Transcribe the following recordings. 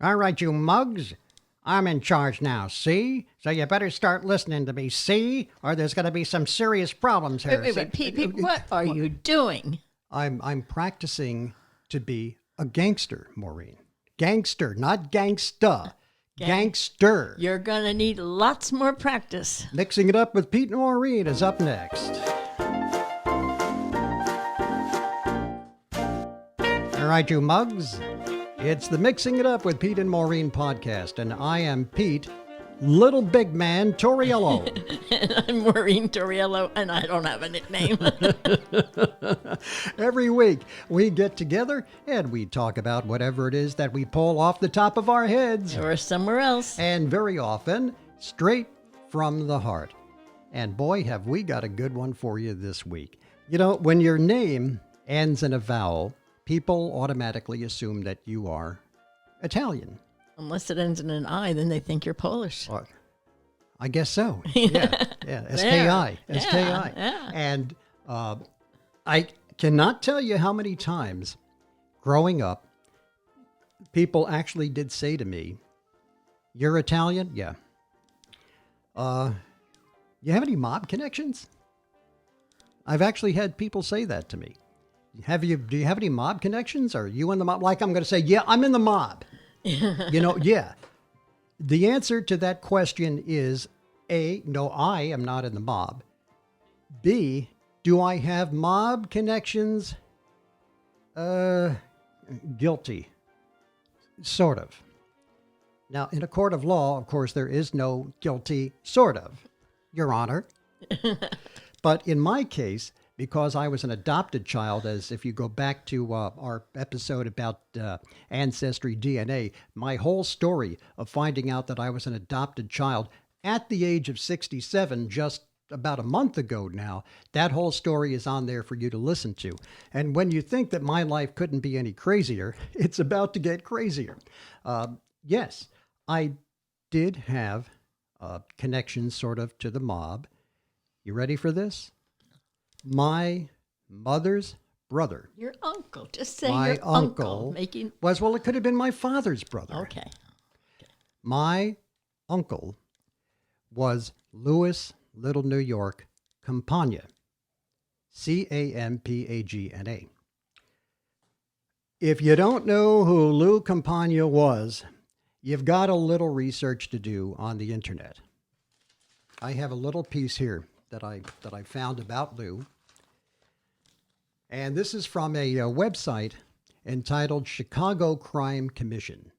All right, you mugs. I'm in charge now, see? So you better start listening to me, see? Or there's going to be some serious problems here. Wait, Pete, what are you doing? I'm practicing to be a gangster, Maureen. Gangster, not gangsta. Gangster. You're going to need lots more practice. Mixing it up with Pete and Maureen is up next. All right, you mugs. It's the Mixing It Up with Pete and Maureen podcast, and I am Pete, Little Big Man Torriello. And I'm Maureen Torriello, and I don't have a nickname. Every week, we get together and we talk about whatever it is that we pull off the top of our heads. Or somewhere else. And very often, straight from the heart. And boy, have we got a good one for you this week. You know, when your name ends in a vowel, people automatically assume that you are Italian. Unless it ends in an I, then they think you're Polish. I guess so. Yeah. S-K-I. S-K-I. Yeah. And I cannot tell you how many times growing up, people actually did say to me, "You're Italian?" Yeah. You have any mob connections? I've actually had people say that to me. Do you have any mob connections? Are you in the mob? Like I'm going to say, yeah, I'm in the mob. Yeah. The answer to that question is A, no, I am not in the mob. B, do I have mob connections? Guilty. Sort of. Now, in a court of law, of course, there is no guilty sort of, Your Honor. But in my case, because I was an adopted child, as if you go back to our episode about ancestry DNA, my whole story of finding out that I was an adopted child at the age of 67, just about a month ago now, that whole story is on there for you to listen to. And when you think that my life couldn't be any crazier, it's about to get crazier. Yes, I did have connections sort of to the mob. You ready for this? My mother's brother. Your uncle. Just say my your uncle. Well, it could have been my father's brother. Okay. My uncle was Louis, Little New York, Campagna. Campagna. If you don't know who Lou Campagna was, you've got a little research to do on the internet. I have a little piece here that I found about Lou. And this is from a website entitled Chicago Crime Commission.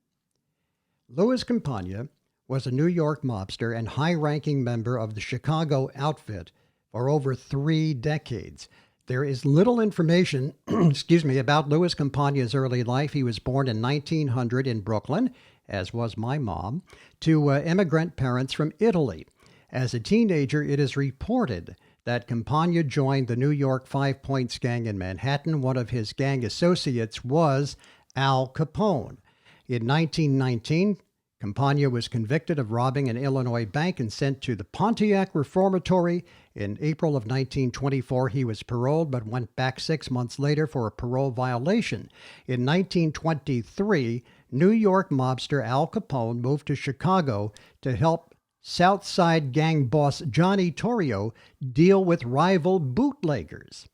Louis Campagna was a New York mobster and high-ranking member of the Chicago outfit for over 3 decades. There is little information, about Louis Campagna's early life. He was born in 1900 in Brooklyn, as was my mom, to immigrant parents from Italy. As a teenager, it is reported that Campagna joined the New York Five Points gang in Manhattan. One of his gang associates was Al Capone. In 1919, Campagna was convicted of robbing an Illinois bank and sent to the Pontiac Reformatory. In April of 1924, he was paroled but went back 6 months later for a parole violation. In 1923, New York mobster Al Capone moved to Chicago to help South Side gang boss Johnny Torrio deal with rival bootleggers.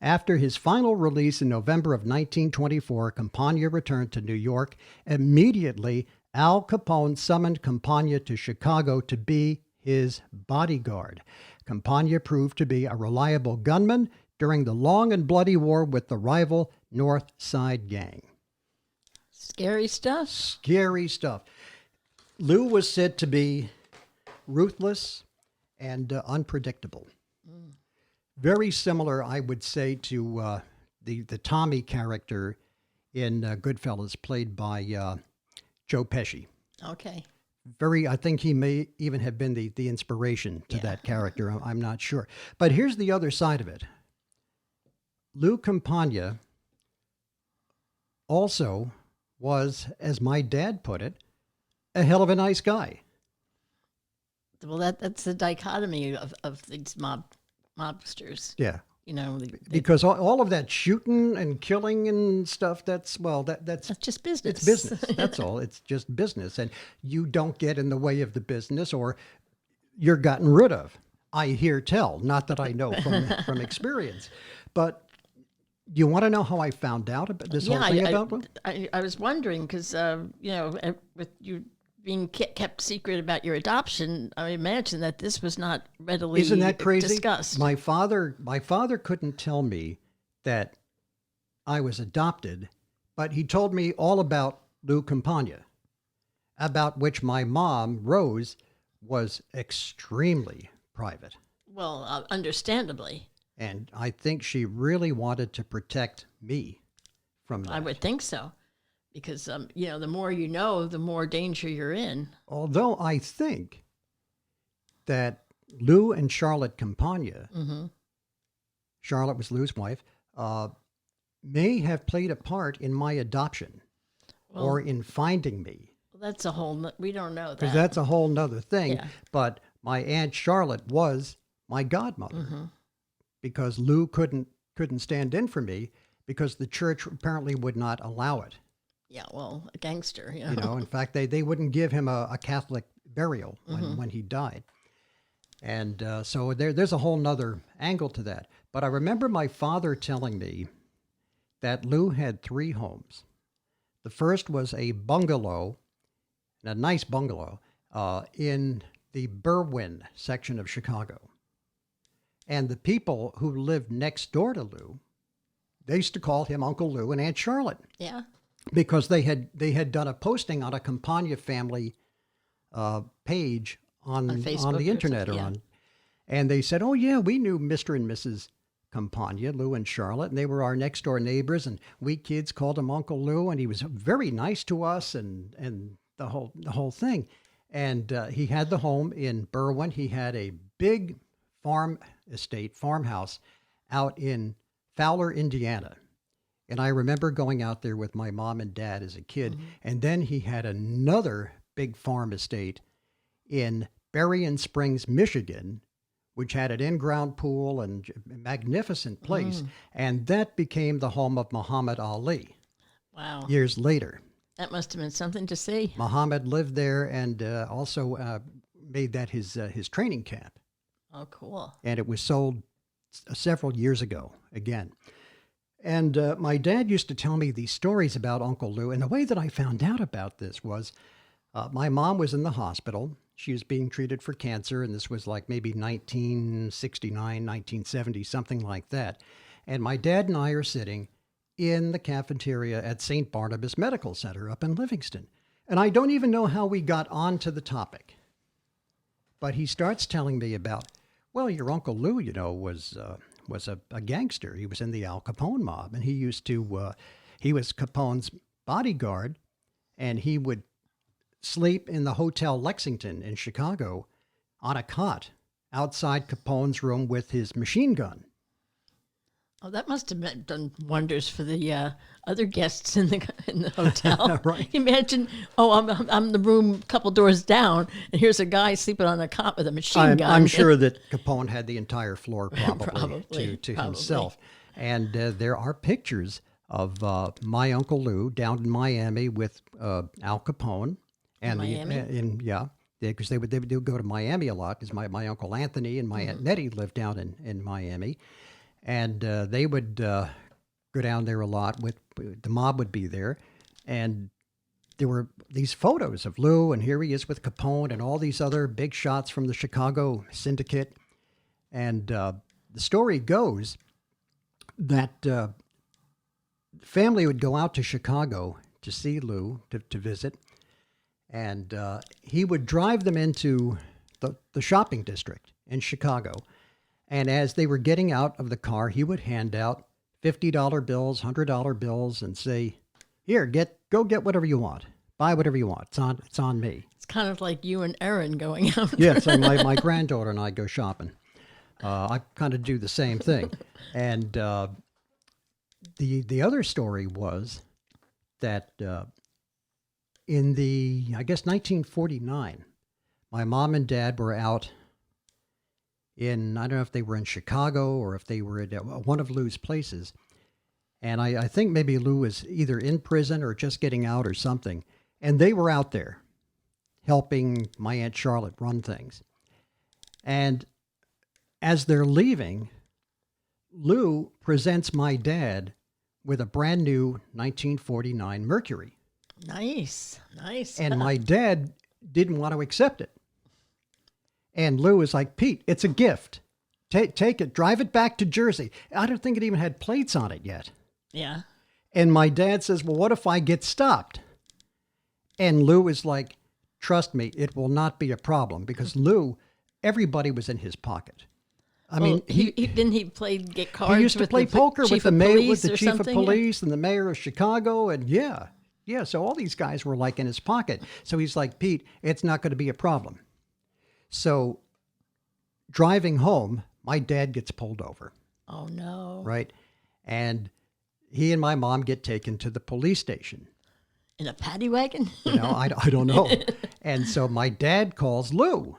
After his final release in November of 1924, Campagna returned to New York. Immediately, Al Capone summoned Campagna to Chicago to be his bodyguard. Campagna proved to be a reliable gunman during the long and bloody war with the rival North Side gang. Scary stuff. Scary stuff. Lou was said to be ruthless and unpredictable. Very similar, I would say, to the Tommy character in Goodfellas, played by Joe Pesci. Okay. I think he may even have been the inspiration to that character. I'm not sure. But here's the other side of it. Lou Campagna also was, as my dad put it, a hell of a nice guy. Well, that's the dichotomy of these mobsters. Yeah. Because all of that shooting and killing and stuff, that's just business. It's business. That's all. It's just business. And you don't get in the way of the business or you're gotten rid of. I hear tell, not that I know from experience. But do you want to know how I found out about this whole thing about Lou? I was wondering because, with you being kept secret about your adoption, I imagine that this was not readily Isn't that crazy? discussed. My father couldn't tell me that I was adopted, but he told me all about Lou Campagna, about which my mom, Rose, was extremely private. Well, understandably. And I think she really wanted to protect me from that. I would think so. Because, the more you know, the more danger you're in. Although I think that Lou and Charlotte Campagna, Charlotte was Lou's wife, may have played a part in my adoption or in finding me. Well, that's a whole, we don't know that. Because that's a whole nother thing. Yeah. But my Aunt Charlotte was my godmother because Lou couldn't stand in for me because the church apparently would not allow it. Yeah, well, a gangster, In fact, they wouldn't give him a Catholic burial when he died. And so there's a whole nother angle to that. But I remember my father telling me that Lou had 3 homes. The first was a bungalow, a nice bungalow, in the Berwyn section of Chicago. And the people who lived next door to Lou, they used to call him Uncle Lou and Aunt Charlotte. Yeah. Because they had done a posting on a Campagna family page on the internet and they said, "Oh yeah, we knew Mr. and Mrs. Campagna, Lou and Charlotte, and they were our next door neighbors, and we kids called him Uncle Lou, and he was very nice to us, and the whole thing." And he had the home in Berwyn. He had a big farmhouse out in Fowler, Indiana. And I remember going out there with my mom and dad as a kid. And then he had another big farm estate in Berrien Springs, Michigan, which had an in-ground pool and a magnificent place. And that became the home of Muhammad Ali. Wow. Years later. That must have been something to see. Muhammad lived there and also made that his training camp. Oh, cool. And it was sold several years ago again. And my dad used to tell me these stories about Uncle Lou. And the way that I found out about this was my mom was in the hospital. She was being treated for cancer. And this was like maybe 1969, 1970, something like that. And my dad and I are sitting in the cafeteria at St. Barnabas Medical Center up in Livingston. And I don't even know how we got onto the topic. But he starts telling me about, well, your Uncle Lou, was a gangster. He was in the Al Capone mob, and he was Capone's bodyguard, and he would sleep in the Hotel Lexington in Chicago on a cot outside Capone's room with his machine gun. Oh, that must have done wonders for the other guests in the hotel. Right. Imagine, I'm the room a couple doors down, and here's a guy sleeping on a cot with a machine gun. I'm sure that Capone had the entire floor probably to himself. And there are pictures of my Uncle Lou down in Miami with Al Capone. And Miami? because they would go to Miami a lot because my Uncle Anthony and my Aunt Nettie lived down in Miami. And they would go down there a lot. The mob would be there, and there were these photos of Lou, and here he is with Capone and all these other big shots from the Chicago syndicate. And the story goes that the family would go out to Chicago to see Lou, to visit, and he would drive them into the shopping district in Chicago. And as they were getting out of the car, he would hand out $50 bills, $100 bills, and say, "Here, go get whatever you want. Buy whatever you want. It's on me." It's kind of like you and Erin going out. Yes, and my granddaughter and I go shopping. I kind of do the same thing. And the other story was that in I guess 1949, my mom and dad were out I don't know if they were in Chicago or if they were at one of Lou's places. And I think maybe Lou was either in prison or just getting out or something. And they were out there helping my Aunt Charlotte run things. And as they're leaving, Lou presents my dad with a brand new 1949 Mercury. Nice, nice. And my dad didn't want to accept it. And Lou was like, Pete, it's a gift. Take it, drive it back to Jersey. I don't think it even had plates on it yet. Yeah. And my dad says, well, what if I get stopped? And Lou is like, trust me, it will not be a problem, because Lou, everybody was in his pocket. I mean, he didn't he get cards? He used to with play the poker with chief the of mayor, police with the or chief of something? police and the mayor of Chicago, and yeah. So all these guys were like in his pocket. So he's like, Pete, it's not going to be a problem. So driving home, my dad gets pulled over. Oh no! Right, and he and my mom get taken to the police station. In a paddy wagon? I don't know. And so my dad calls Lou.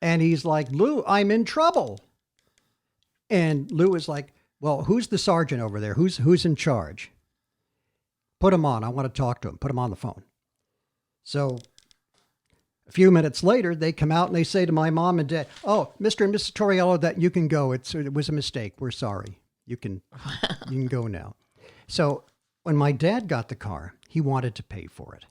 And he's like, Lou, I'm in trouble. And Lou is like, well, who's the sergeant over there? Who's in charge? Put him on. I want to talk to him. Put him on the phone. So a few minutes later, they come out and they say to my mom and dad, oh, Mr. and Mrs. Torriello, that you can go. It was a mistake. We're sorry. You can go now. So when my dad got the car, he wanted to pay for it.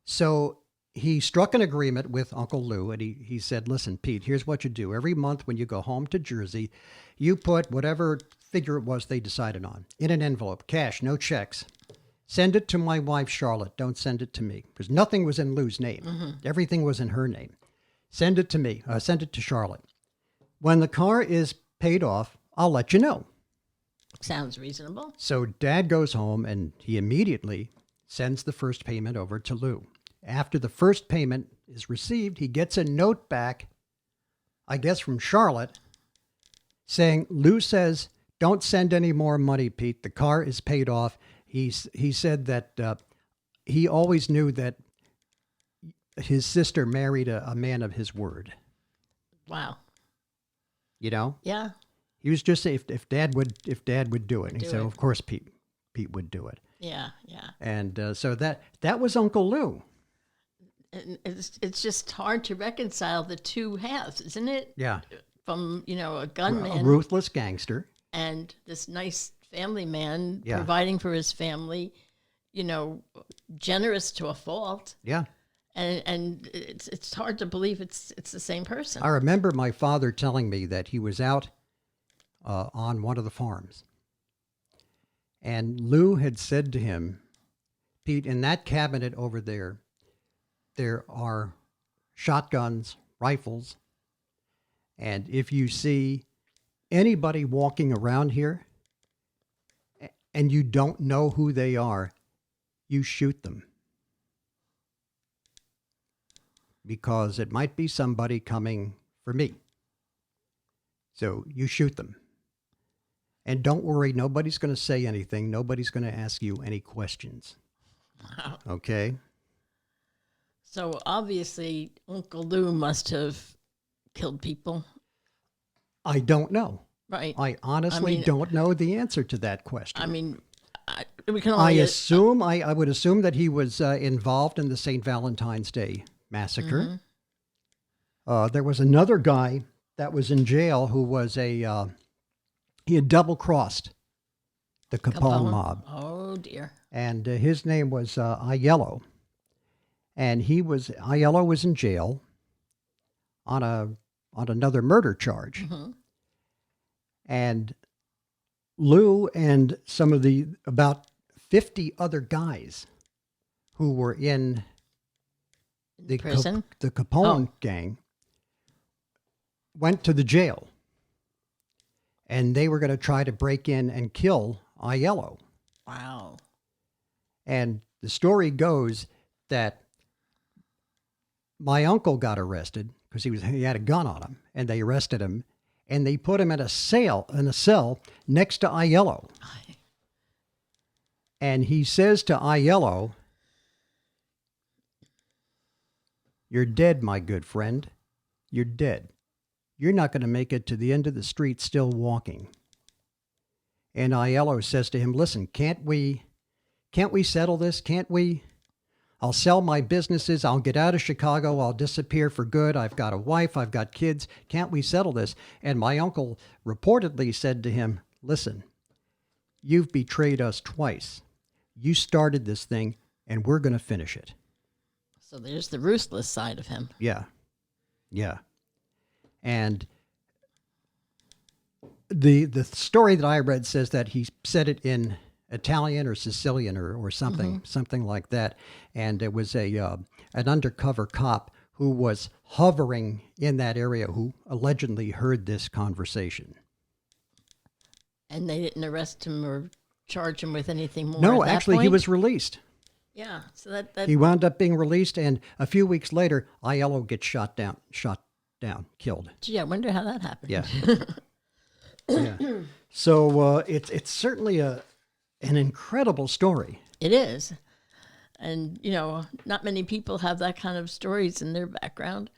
So he struck an agreement with Uncle Lou, and he said, listen, Pete, here's what you do. Every month when you go home to Jersey, you put whatever figure it was they decided on in an envelope, cash, no checks. Send it to my wife, Charlotte. Don't send it to me, because nothing was in Lou's name. Mm-hmm. Everything was in her name. Send it to me. Send it to Charlotte. When the car is paid off, I'll let you know. Sounds reasonable. So Dad goes home and he immediately sends the first payment over to Lou. After the first payment is received, he gets a note back, I guess from Charlotte, saying, Lou says, don't send any more money, Pete. The car is paid off. He said that he always knew that his sister married a man of his word. Wow. You know? Yeah. He was just saying if Dad would do it. And he said, of course, Pete would do it. Yeah, yeah. And so that was Uncle Lou. And it's just hard to reconcile the two halves, isn't it? Yeah. From, a gunman. A ruthless gangster. And this nice family man Yeah. providing for his family, generous to a fault. Yeah. And it's hard to believe it's the same person. I remember my father telling me that he was out on one of the farms. And Lou had said to him, Pete, in that cabinet over there are shotguns, rifles, and if you see anybody walking around here and you don't know who they are, you shoot them. Because it might be somebody coming for me. So you shoot them. And don't worry, nobody's going to say anything. Nobody's going to ask you any questions. Wow. Okay? So obviously, Uncle Lou must have killed people. I don't know. Right. I honestly don't know the answer to that question. We can only I would assume that he was involved in the St. Valentine's Day massacre. Mm-hmm. There was another guy that was in jail who was he had double-crossed the Capone mob. Oh, dear. And his name was Aiello. And Aiello was in jail on another murder charge. Mm-hmm. And Lou and some of about 50 other guys who were in the prison? The Capone gang went to the jail. And they were going to try to break in and kill Aiello. Wow. And the story goes that my uncle got arrested because he had a gun on him, and they arrested him, and they put him in a cell next to Aiello. And he says to Aiello, "You're dead, my good friend. you're dead. You're not going to make it to the end of the street still walking. And Aiello says to him, listen, can't we settle this? Can't we? I'll sell my businesses. I'll get out of Chicago. I'll disappear for good. I've got a wife. I've got kids. Can't we settle this? And my uncle reportedly said to him, listen, you've betrayed us twice. You started this thing, and we're going to finish it. So there's the ruthless side of him. Yeah. Yeah. And the story that I read says that he said it in Italian or Sicilian or something, something like that. And it was an undercover cop who was hovering in that area who allegedly heard this conversation. And they didn't arrest him or charge him with anything more. No, at that actually, he point? was released. Yeah, so that He wound up being released, and a few weeks later, Aiello gets shot down, killed. Gee, I wonder how that happened. Yeah. Yeah. So it's certainly an incredible story. It is. And, not many people have that kind of stories in their background.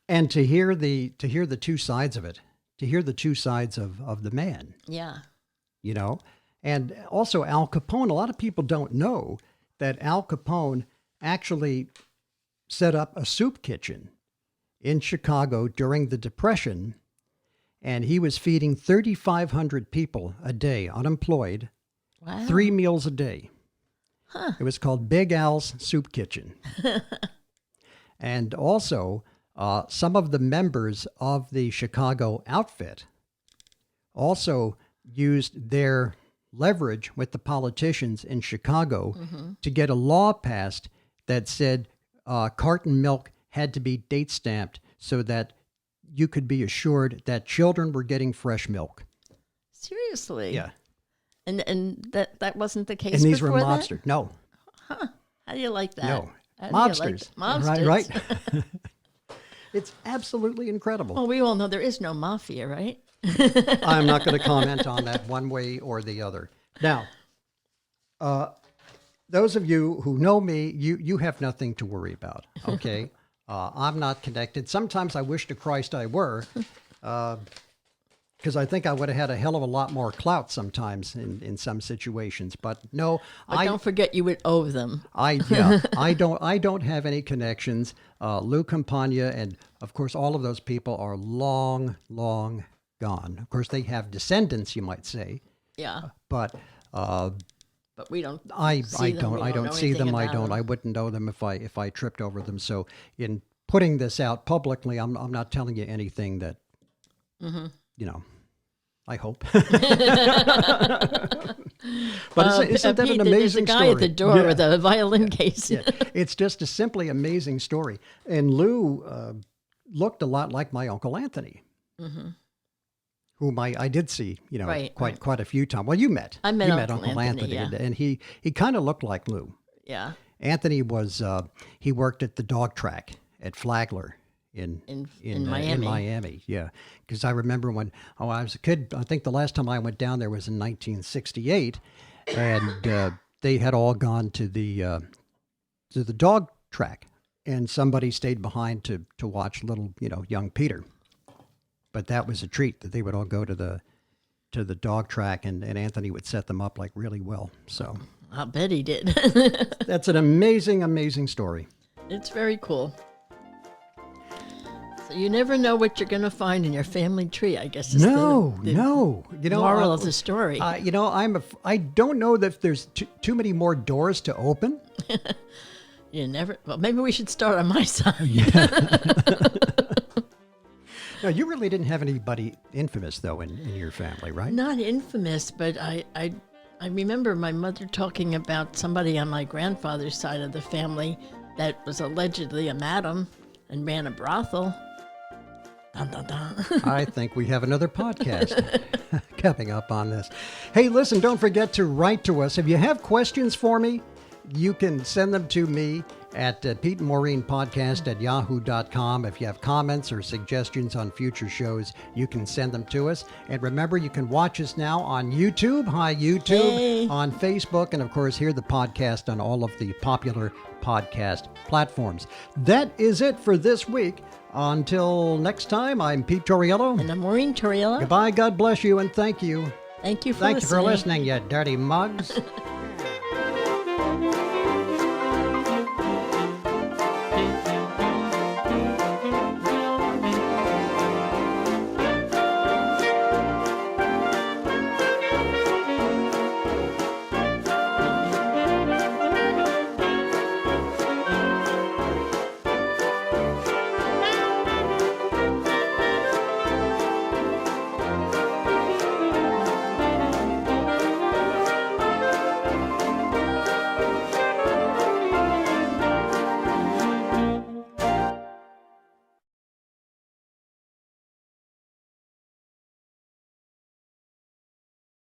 And to hear the two sides of it, to hear the two sides of the man. Yeah. And also Al Capone, a lot of people don't know that Al Capone actually set up a soup kitchen in Chicago during the Depression, and he was feeding 3,500 people a day, unemployed, Wow. 3 meals a day. Huh. It was called Big Al's Soup Kitchen. And also, some of the members of the Chicago outfit also used their leverage with the politicians in Chicago to get a law passed that said carton milk had to be date stamped so that you could be assured that children were getting fresh milk. Seriously? Yeah. And that wasn't the case And these were before mobsters. No. Huh. How do you like that? No. How do you like Mobsters. mobsters. Right. It's absolutely incredible. Well, we all know there is no mafia, right? I'm not going to comment on that one way or the other. Now, those of you who know me, you have nothing to worry about, okay? I'm not connected. Sometimes I wish to Christ I were, because I think I would have had a hell of a lot more clout sometimes in some situations. But no, But don't forget you would owe them. I don't have any connections. Lou Campagna and of course all of those people are long gone. Of course they have descendants, you might say, Yeah. but we don't I see them. We don't know see anything them. I about don't. them. I wouldn't know them if I tripped over them. So in putting this out publicly, I'm not telling you anything that I hope. But isn't that Pete, an amazing there's a guy story? at the door Yeah. with a violin case. Yeah. It's just a simply amazing story. And Lou looked a lot like my Uncle Anthony, whom I did see, Right, quite a few times. Well, you met. I met you Uncle Uncle Anthony, Anthony, and he kind of looked like Lou. Yeah. Anthony was he worked at the dog track at Flagler in Miami. In Miami, yeah. Because I remember when I was a kid. I think the last time I went down there was in 1968, and they had all gone to the dog track, and somebody stayed behind to watch little young Peter. But that was a treat that they would all go to the dog track, and Anthony would set them up like really well. So I'll bet he did. that's an amazing story. It's very cool. So you never know what you're going to find in your family tree, I guess. Is No. the moral of the story. I don't know that there's too many more doors to open. You never. Well, maybe we should start on my side. No, you really didn't have anybody infamous though in your family, right? Not infamous, but I remember my mother talking about somebody on my grandfather's side of the family that was allegedly a madam and ran a brothel. Dun, dun, dun. I think we have another podcast coming up on this. Hey, listen, don't forget to write to us. If you have questions for me, you can send them to me at Pete and Maureen Podcast at yahoo.com. If you have comments or suggestions on future shows, you can send them to us. And remember, you can watch us now on YouTube. Hi, YouTube. Hey. On Facebook, and of course, hear the podcast on all of the popular podcast platforms. That is it for this week. Until next time, I'm Pete Torriello. And I'm Maureen Torriello. Goodbye, God bless you, and thank you. Thank you for Thank listening. you for listening, you dirty mugs.